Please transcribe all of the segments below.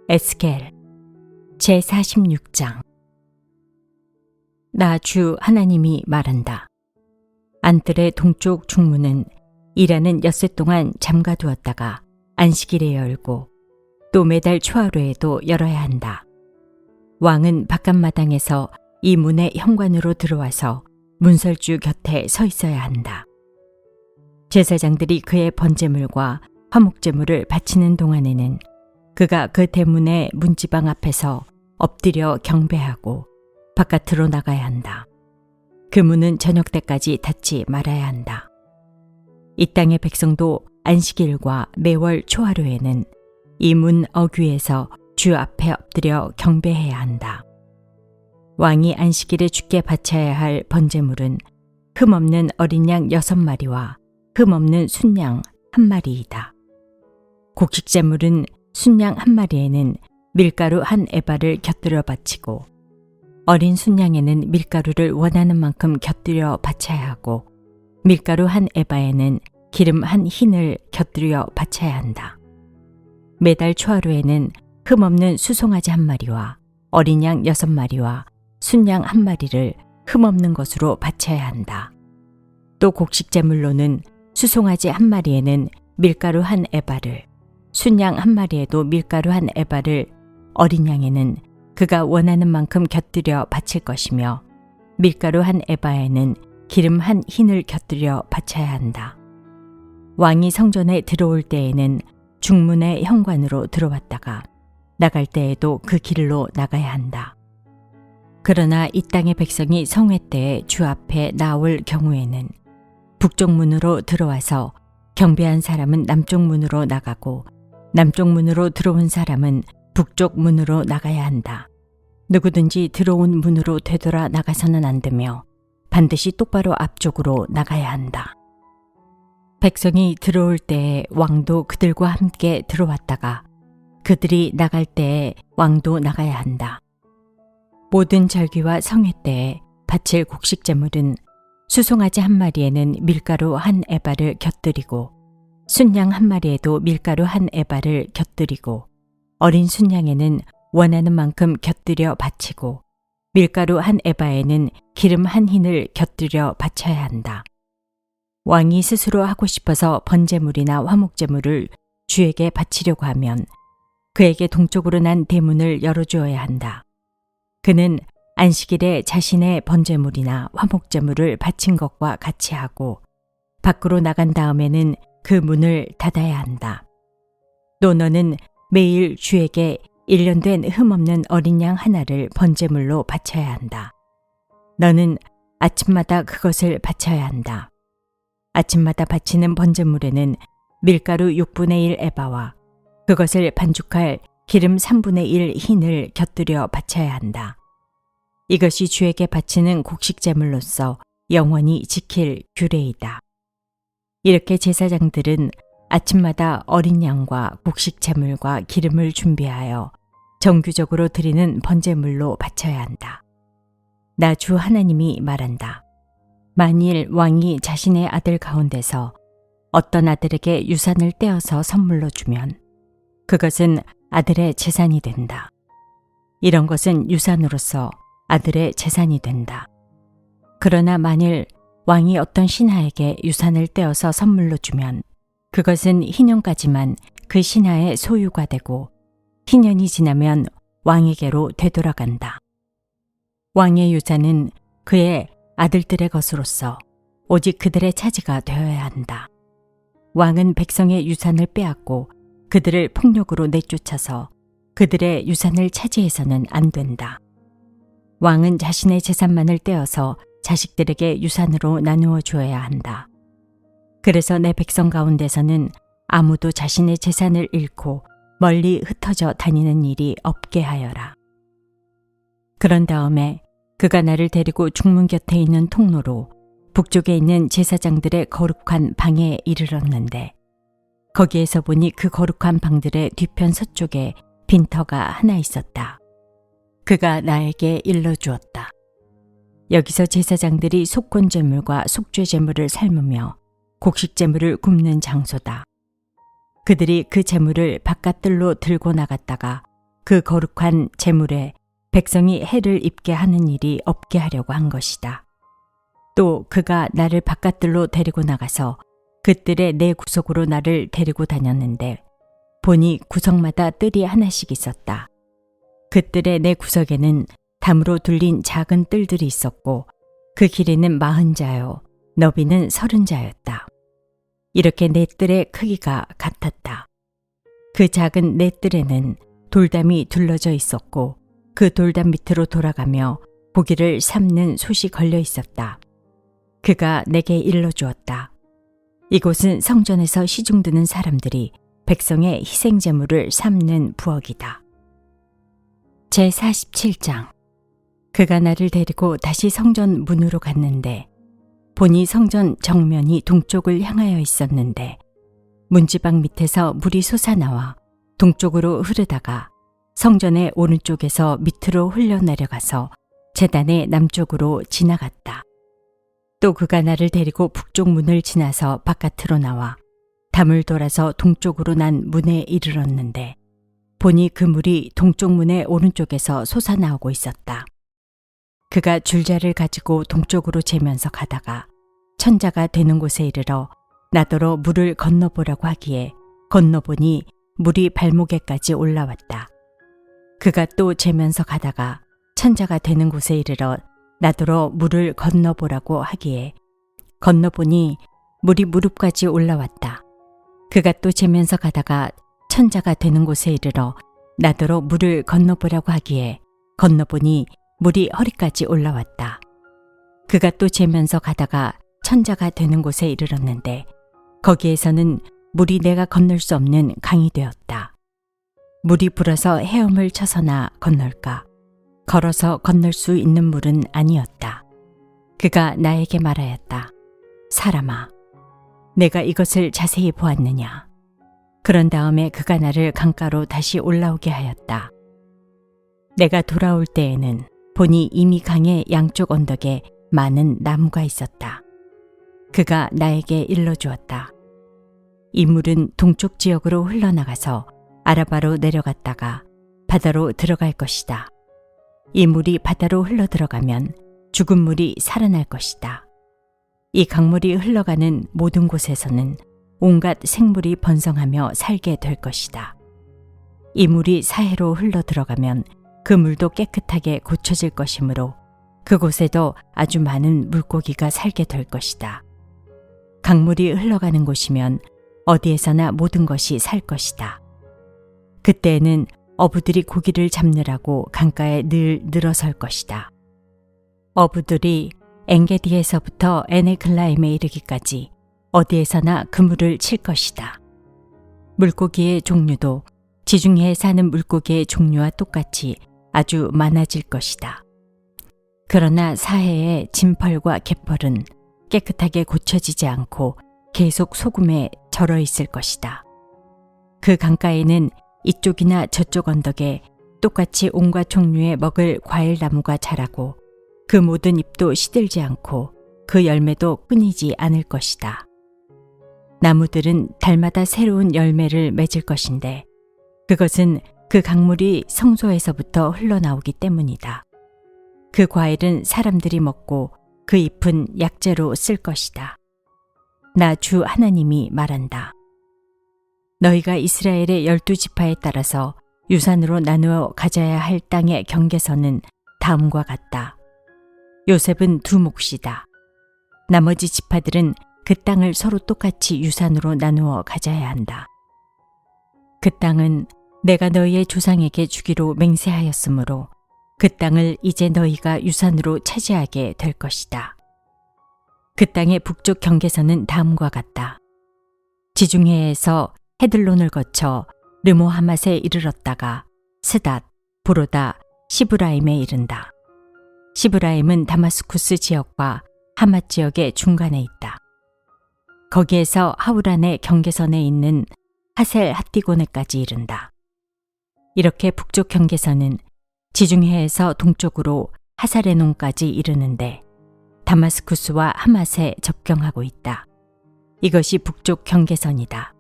에스겔 제46장. 나 주 하나님이 말한다. 안뜰의 동쪽 중문은 일하는 엿새 동안 잠가두었다가 안식일에 열고 또 매달 초하루에도 열어야 한다. 왕은 바깥마당에서 이 문의 현관으로 들어와서 문설주 곁에 서 있어야 한다. 제사장들이 그의 번제물과 화목제물을 바치는 동안에는 그가 그 대문의 문지방 앞에서 엎드려 경배하고 바깥으로 나가야 한다. 그 문은 저녁 때까지 닫지 말아야 한다. 이 땅의 백성도 안식일과 매월 초하루에는 이 문 어귀에서 주 앞에 엎드려 경배해야 한다. 왕이 안식일에 주께 바쳐야 할 번제물은 흠없는 어린 양 6마리와 흠없는 순양 1마리이다. 곡식제물은 순양 1마리에는 밀가루 1에바를 곁들여 바치고 어린 순양에는 밀가루를 원하는 만큼 곁들여 바쳐야 하고 밀가루 1에바에는 기름 1흰을 곁들여 바쳐야 한다. 매달 초하루에는 흠없는 수송아지 1마리와 어린 양 6마리와 순양 1마리를 흠없는 것으로 바쳐야 한다. 또 곡식제물로는 수송아지 1마리에는 밀가루 1에바를, 순양 1마리에도 밀가루 1에바를, 어린 양에는 그가 원하는 만큼 곁들여 바칠 것이며 밀가루 1에바에는 기름 1흰을 곁들여 바쳐야 한다. 왕이 성전에 들어올 때에는 중문의 현관으로 들어왔다가 나갈 때에도 그 길로 나가야 한다. 그러나 이 땅의 백성이 성회 때에 주 앞에 나올 경우에는 북쪽 문으로 들어와서 경배한 사람은 남쪽 문으로 나가고 남쪽 문으로 들어온 사람은 북쪽 문으로 나가야 한다. 누구든지 들어온 문으로 되돌아 나가서는 안 되며 반드시 똑바로 앞쪽으로 나가야 한다. 백성이 들어올 때에 왕도 그들과 함께 들어왔다가 그들이 나갈 때에 왕도 나가야 한다. 모든 절기와 성회 때에 바칠 곡식제물은 수송아지 1마리에는 밀가루 1에바를 곁들이고 순양 1마리에도 밀가루 1에바를 곁들이고 어린 순양에는 원하는 만큼 곁들여 바치고 밀가루 1에바에는 기름 1흰을 곁들여 바쳐야 한다. 왕이 스스로 하고 싶어서 번제물이나 화목제물을 주에게 바치려고 하면 그에게 동쪽으로 난 대문을 열어주어야 한다. 그는 안식일에 자신의 번제물이나 화목제물을 바친 것과 같이 하고 밖으로 나간 다음에는 그 문을 닫아야 한다. 또 너는 매일 주에게 1년 된 흠없는 어린 양 하나를 번제물로 바쳐야 한다. 너는 아침마다 그것을 바쳐야 한다. 아침마다 바치는 번제물에는 밀가루 6분의 1 에바와 그것을 반죽할 기름 3분의 1 흰을 곁들여 바쳐야 한다. 이것이 주에게 바치는 곡식제물로서 영원히 지킬 규례이다. 이렇게 제사장들은 아침마다 어린 양과 곡식제물과 기름을 준비하여 정규적으로 드리는 번제물로 바쳐야 한다. 나 주 하나님이 말한다. 만일 왕이 자신의 아들 가운데서 어떤 아들에게 유산을 떼어서 선물로 주면 그것은 아들의 재산이 된다. 이런 것은 유산으로서 아들의 재산이 된다. 그러나 만일 왕이 어떤 신하에게 유산을 떼어서 선물로 주면 그것은 희년까지만 그 신하의 소유가 되고 희년이 지나면 왕에게로 되돌아간다. 왕의 유산은 그의 아들들의 것으로서 오직 그들의 차지가 되어야 한다. 왕은 백성의 유산을 빼앗고 그들을 폭력으로 내쫓아서 그들의 유산을 차지해서는 안 된다. 왕은 자신의 재산만을 떼어서 자식들에게 유산으로 나누어 주어야 한다. 그래서 내 백성 가운데서는 아무도 자신의 재산을 잃고 멀리 흩어져 다니는 일이 없게 하여라. 그런 다음에 그가 나를 데리고 중문 곁에 있는 통로로 북쪽에 있는 제사장들의 거룩한 방에 이르렀는데 거기에서 보니 그 거룩한 방들의 뒤편 서쪽에 빈터가 하나 있었다. 그가 나에게 일러주었다. 여기서 제사장들이 속건제물과 속죄제물을 삶으며 곡식제물을 굽는 장소다. 그들이 그 제물을 바깥들로 들고 나갔다가 그 거룩한 제물에 백성이 해를 입게 하는 일이 없게 하려고 한 것이다. 또 그가 나를 바깥들로 데리고 나가서 그뜰의 내 구석으로 나를 데리고 다녔는데 보니 구석마다 뜰이 하나씩 있었다. 그 뜰의 내 구석에는 담으로 둘린 작은 뜰들이 있었고 그 길이는 40자요 너비는 30자였다. 이렇게 네 뜰의 크기가 같았다. 그 작은 네 뜰에는 돌담이 둘러져 있었고 그 돌담 밑으로 돌아가며 고기를 삶는 솥이 걸려 있었다. 그가 내게 일러주었다. 이곳은 성전에서 시중드는 사람들이 백성의 희생제물을 삶는 부엌이다. 제47장. 그가 나를 데리고 다시 성전 문으로 갔는데 보니 성전 정면이 동쪽을 향하여 있었는데 문지방 밑에서 물이 솟아나와 동쪽으로 흐르다가 성전의 오른쪽에서 밑으로 흘러내려가서 제단의 남쪽으로 지나갔다. 또 그가 나를 데리고 북쪽 문을 지나서 바깥으로 나와 담을 돌아서 동쪽으로 난 문에 이르렀는데 보니 그 물이 동쪽 문의 오른쪽에서 솟아나오고 있었다. 그가 줄자를 가지고 동쪽으로 재면서 가다가 천자가 되는 곳에 이르러 나더러 물을 건너보라고 하기에 건너보니 물이 발목에까지 올라왔다. 그가 또 재면서 가다가 천자가 되는 곳에 이르러 나더러 물을 건너보라고 하기에 건너보니 물이 무릎까지 올라왔다. 그가 또 재면서 가다가 천자가 되는 곳에 이르러 나더러 물을 건너보라고 하기에 건너보니 물이 허리까지 올라왔다. 그가 또 재면서 가다가 천자가 되는 곳에 이르렀는데 거기에서는 물이 내가 건널 수 없는 강이 되었다. 물이 불어서 헤엄을 쳐서나 건널까? 걸어서 건널 수 있는 물은 아니었다. 그가 나에게 말하였다. 사람아, 내가 이것을 자세히 보았느냐? 그런 다음에 그가 나를 강가로 다시 올라오게 하였다. 내가 돌아올 때에는 보니 이미 강의 양쪽 언덕에 많은 나무가 있었다. 그가 나에게 일러주었다. 이 물은 동쪽 지역으로 흘러나가서 아라바로 내려갔다가 바다로 들어갈 것이다. 이 물이 바다로 흘러들어가면 죽은 물이 살아날 것이다. 이 강물이 흘러가는 모든 곳에서는 온갖 생물이 번성하며 살게 될 것이다. 이 물이 사해로 흘러들어가면 그 물도 깨끗하게 고쳐질 것이므로 그곳에도 아주 많은 물고기가 살게 될 것이다. 강물이 흘러가는 곳이면 어디에서나 모든 것이 살 것이다. 그때에는 어부들이 고기를 잡느라고 강가에 늘 늘어설 것이다. 어부들이 엔게디에서부터 에네글라임에 이르기까지 어디에서나 그물을 칠 것이다. 물고기의 종류도 지중해에 사는 물고기의 종류와 똑같이 아주 많아질 것이다. 그러나 사해의 진펄과 갯벌은 깨끗하게 고쳐지지 않고 계속 소금에 절어 있을 것이다. 그 강가에는 이쪽이나 저쪽 언덕에 똑같이 온갖 종류의 먹을 과일나무가 자라고 그 모든 잎도 시들지 않고 그 열매도 끊이지 않을 것이다. 나무들은 달마다 새로운 열매를 맺을 것인데 그것은 그 강물이 성소에서부터 흘러나오기 때문이다. 그 과일은 사람들이 먹고 그 잎은 약재로 쓸 것이다. 나 주 하나님이 말한다. 너희가 이스라엘의 12지파에 따라서 유산으로 나누어 가져야 할 땅의 경계선은 다음과 같다. 요셉은 2몫이다. 나머지 지파들은 그 땅을 서로 똑같이 유산으로 나누어 가져야 한다. 그 땅은 내가 너희의 조상에게 주기로 맹세하였으므로 그 땅을 이제 너희가 유산으로 차지하게 될 것이다. 그 땅의 북쪽 경계선은 다음과 같다. 지중해에서 헤들론을 거쳐 르모하맛에 이르렀다가 스닷, 보로다, 시브라임에 이른다. 시브라임은 다마스쿠스 지역과 하맛 지역의 중간에 있다. 거기에서 하우란의 경계선에 있는 하셀 핫디고네까지 이른다. 이렇게 북쪽 경계선은 지중해에서 동쪽으로 하사레논까지 이르는데 다마스쿠스와 하맛에 접경하고 있다. 이것이 북쪽 경계선이다.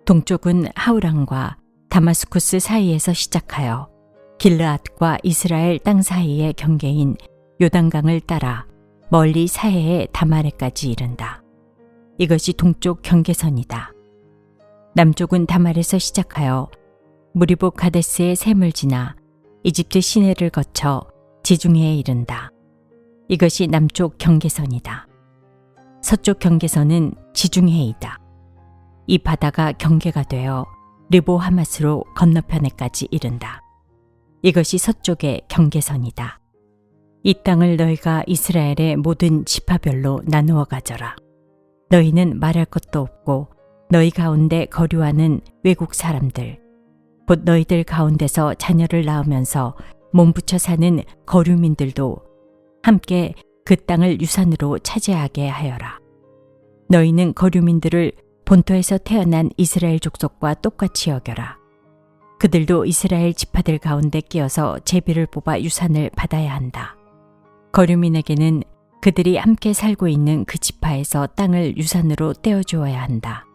동쪽은 하우란과 다마스쿠스 사이에서 시작하여 길르앗과 이스라엘 땅 사이의 경계인 요단강을 따라 멀리 사해의 다말에까지 이른다. 이것이 동쪽 경계선이다. 남쪽은 다말에서 시작하여 무리보 가데스의 샘을 지나 이집트 시내를 거쳐 지중해에 이른다. 이것이 남쪽 경계선이다. 서쪽 경계선은 지중해이다. 이 바다가 경계가 되어 르보 하맛으로 건너편에까지 이른다. 이것이 서쪽의 경계선이다. 이 땅을 너희가 이스라엘의 모든 지파별로 나누어 가져라. 너희는 말할 것도 없고 너희 가운데 거류하는 외국 사람들, 곧 너희들 가운데서 자녀를 낳으면서 몸붙여 사는 거류민들도 함께 그 땅을 유산으로 차지하게 하여라. 너희는 거류민들을 본토에서 태어난 이스라엘 족속과 똑같이 여겨라. 그들도 이스라엘 지파들 가운데 끼어서 제비를 뽑아 유산을 받아야 한다. 거류민에게는 그들이 함께 살고 있는 그 지파에서 땅을 유산으로 떼어주어야 한다.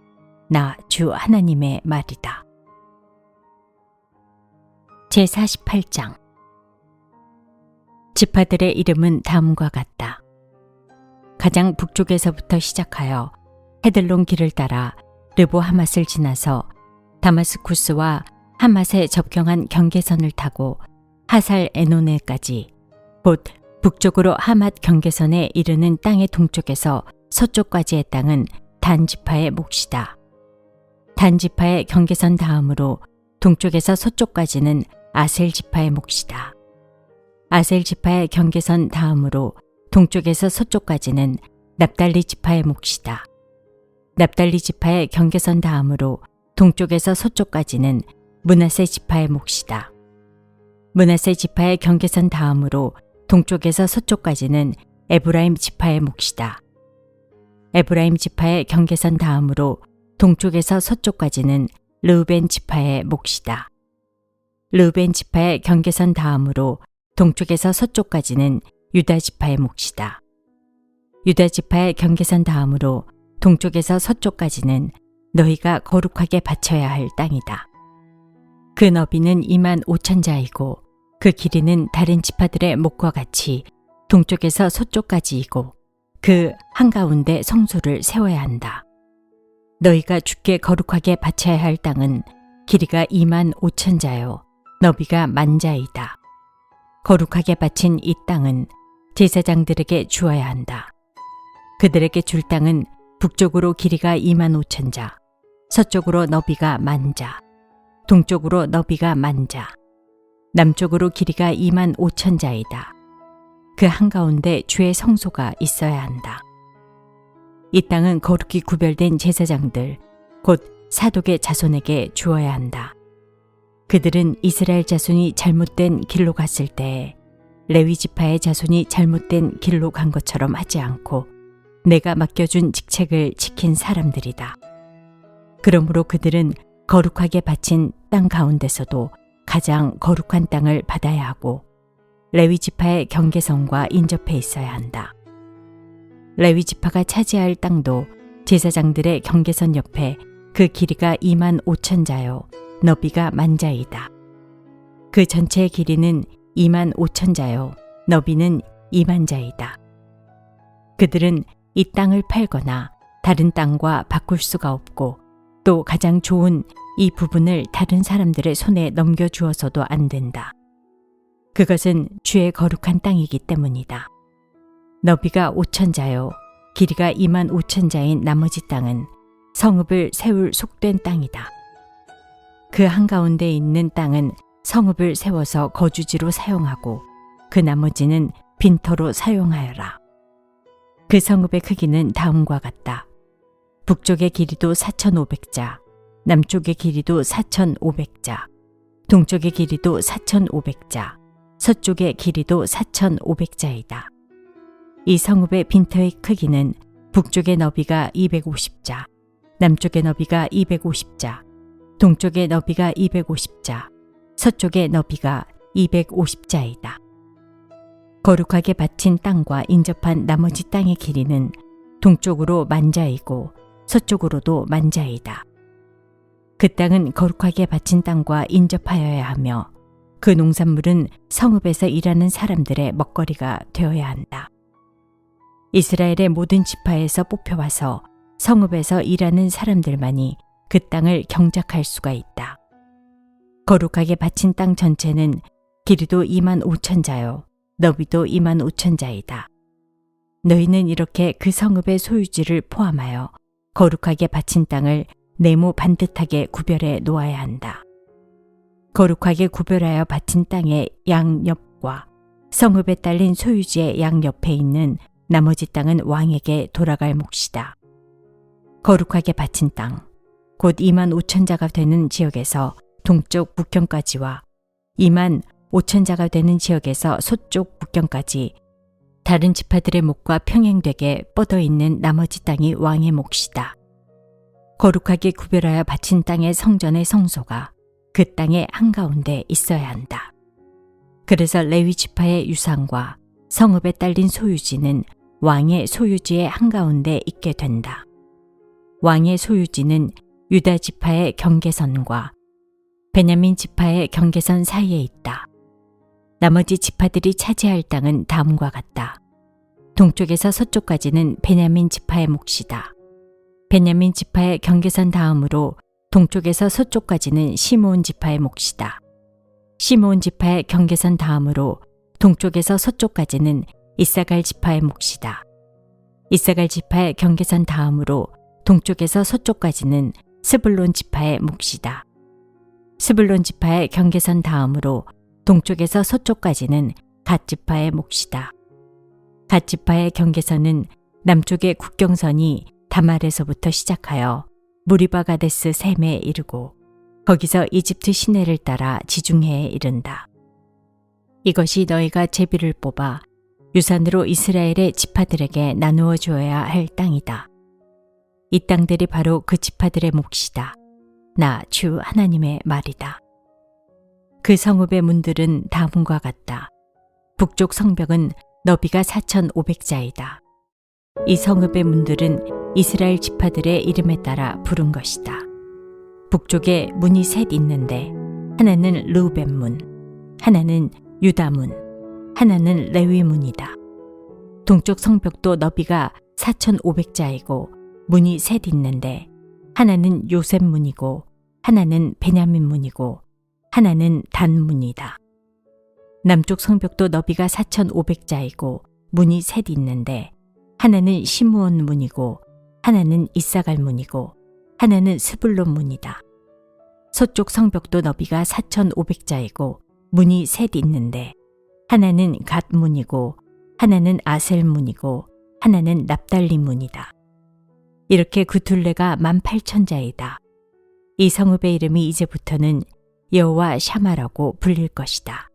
나 주 하나님의 말이다. 제48장 지파들의 이름은 다음과 같다. 가장 북쪽에서부터 시작하여 헤들론 길을 따라 르보 하맛을 지나서 다마스쿠스와 하맛에 접경한 경계선을 타고 하살 에노네까지, 곧 북쪽으로 하맛 경계선에 이르는 땅의 동쪽에서 서쪽까지의 땅은 단 지파의 몫이다. 단 지파의 경계선 다음으로 동쪽에서 서쪽까지는 아셀 지파의 몫이다. 아셀 지파의 경계선 다음으로 동쪽에서 서쪽까지는 납달리 지파의 몫이다. 납달리 지파의 경계선 다음으로 동쪽에서 서쪽까지는 므낫세 지파의 몫이다. 므낫세 지파의 경계선 다음으로 동쪽에서 서쪽까지는 에브라임 지파의 몫이다. 에브라임 지파의 경계선 다음으로 동쪽에서 서쪽까지는 르우벤 지파의 몫이다. 르우벤 지파의 경계선 다음으로 동쪽에서 서쪽까지는 유다 지파의 몫이다. 유다 지파의 경계선 다음으로 동쪽에서 서쪽까지는 너희가 거룩하게 바쳐야 할 땅이다. 그 너비는 25,000자이고 그 길이는 다른 지파들의 목과 같이 동쪽에서 서쪽까지이고 그 한가운데 성소를 세워야 한다. 너희가 주께 거룩하게 바쳐야 할 땅은 길이가 25,000자요 너비가 10,000자이다. 거룩하게 바친 이 땅은 제사장들에게 주어야 한다. 그들에게 줄 땅은 북쪽으로 길이가 25,000자, 서쪽으로 너비가 10,000자, 동쪽으로 너비가 10,000자, 남쪽으로 길이가 25,000자이다. 그 한가운데 주의 성소가 있어야 한다. 이 땅은 거룩히 구별된 제사장들, 곧 사독의 자손에게 주어야 한다. 그들은 이스라엘 자손이 잘못된 길로 갔을 때 레위 지파의 자손이 잘못된 길로 간 것처럼 하지 않고 내가 맡겨준 직책을 지킨 사람들이다. 그러므로 그들은 거룩하게 바친 땅 가운데서도 가장 거룩한 땅을 받아야 하고 레위 지파의 경계선과 인접해 있어야 한다. 레위 지파가 차지할 땅도 제사장들의 경계선 옆에 그 길이가 25,000자요 너비가 10,000자이다. 그 전체의 길이는 25,000자요 너비는 20,000자이다. 그들은 이 땅을 팔거나 다른 땅과 바꿀 수가 없고 또 가장 좋은 이 부분을 다른 사람들의 손에 넘겨주어서도 안 된다. 그것은 주의 거룩한 땅이기 때문이다. 너비가 5,000자요 길이가 25,000자인 나머지 땅은 성읍을 세울 속된 땅이다. 그 한가운데 있는 땅은 성읍을 세워서 거주지로 사용하고 그 나머지는 빈터로 사용하여라. 그 성읍의 크기는 다음과 같다. 북쪽의 길이도 4,500자, 남쪽의 길이도 4,500자, 동쪽의 길이도 4,500자, 서쪽의 길이도 4,500자이다. 이 성읍의 빈터의 크기는 북쪽의 너비가 250자, 남쪽의 너비가 250자, 동쪽의 너비가 250자, 서쪽의 너비가 250자이다. 거룩하게 바친 땅과 인접한 나머지 땅의 길이는 동쪽으로 10,000자이고 서쪽으로도 10,000자이다. 그 땅은 거룩하게 바친 땅과 인접하여야 하며 그 농산물은 성읍에서 일하는 사람들의 먹거리가 되어야 한다. 이스라엘의 모든 지파에서 뽑혀와서 성읍에서 일하는 사람들만이 그 땅을 경작할 수가 있다. 거룩하게 바친 땅 전체는 길이도 25,000자요 너비도 25,000자이다. 너희는 이렇게 그 성읍의 소유지를 포함하여 거룩하게 바친 땅을 네모 반듯하게 구별해 놓아야 한다. 거룩하게 구별하여 바친 땅의 양옆과 성읍에 딸린 소유지의 양옆에 있는 나머지 땅은 왕에게 돌아갈 몫이다. 거룩하게 바친 땅, 곧 25,000자가 되는 지역에서 동쪽 북경까지와 25,000자가 되는 지역에서 서쪽 북경까지 다른 지파들의 몫과 평행되게 뻗어 있는 나머지 땅이 왕의 몫이다. 거룩하게 구별하여 바친 땅의 성전의 성소가 그 땅의 한가운데 있어야 한다. 그래서 레위 지파의 유산과 성읍에 딸린 소유지는 왕의 소유지의 한가운데 있게 된다. 왕의 소유지는 유다 지파의 경계선과 베냐민 지파의 경계선 사이에 있다. 나머지 지파들이 차지할 땅은 다음과 같다. 동쪽에서 서쪽까지는 베냐민 지파의 몫이다. 베냐민 지파의 경계선 다음으로 동쪽에서 서쪽까지는 시므온 지파의 몫이다. 시므온 지파의 경계선 다음으로 동쪽에서 서쪽까지는 이사갈 지파의 몫이다. 이사갈 지파의 경계선 다음으로 동쪽에서 서쪽까지는 스불론 지파의 몫이다. 스불론 지파의 경계선 다음으로 동쪽에서 서쪽까지는 갓 지파의 몫이다. 갓 지파의 경계선은 남쪽의 국경선이 다말에서부터 시작하여 무리바가데스 셈에 이르고 거기서 이집트 시내를 따라 지중해에 이른다. 이것이 너희가 제비를 뽑아 유산으로 이스라엘의 지파들에게 나누어 주어야 할 땅이다. 이 땅들이 바로 그 지파들의 몫이다. 나 주 하나님의 말이다. 그 성읍의 문들은 다음과 같다. 북쪽 성벽은 너비가 4,500자이다. 이 성읍의 문들은 이스라엘 지파들의 이름에 따라 부른 것이다. 북쪽에 문이 셋 있는데 하나는 르우벤 문, 하나는 유다 문, 하나는 레위 문이다. 동쪽 성벽도 너비가 4,500자이고 문이 셋 있는데 하나는 요셉 문이고 하나는 베냐민 문이고 하나는 단 문이다. 남쪽 성벽도 너비가 4,500자이고 문이 셋 있는데 하나는 시므온 문이고 하나는 이사갈 문이고 하나는 스불론 문이다. 서쪽 성벽도 너비가 4,500자이고 문이 셋 있는데 하나는 갓 문이고 하나는 아셀 문이고 하나는 납달리 문이다. 이렇게 그 둘레가 18,000자이다. 이 성읍의 이름이 이제부터는 여호와 샤마라고 불릴 것이다.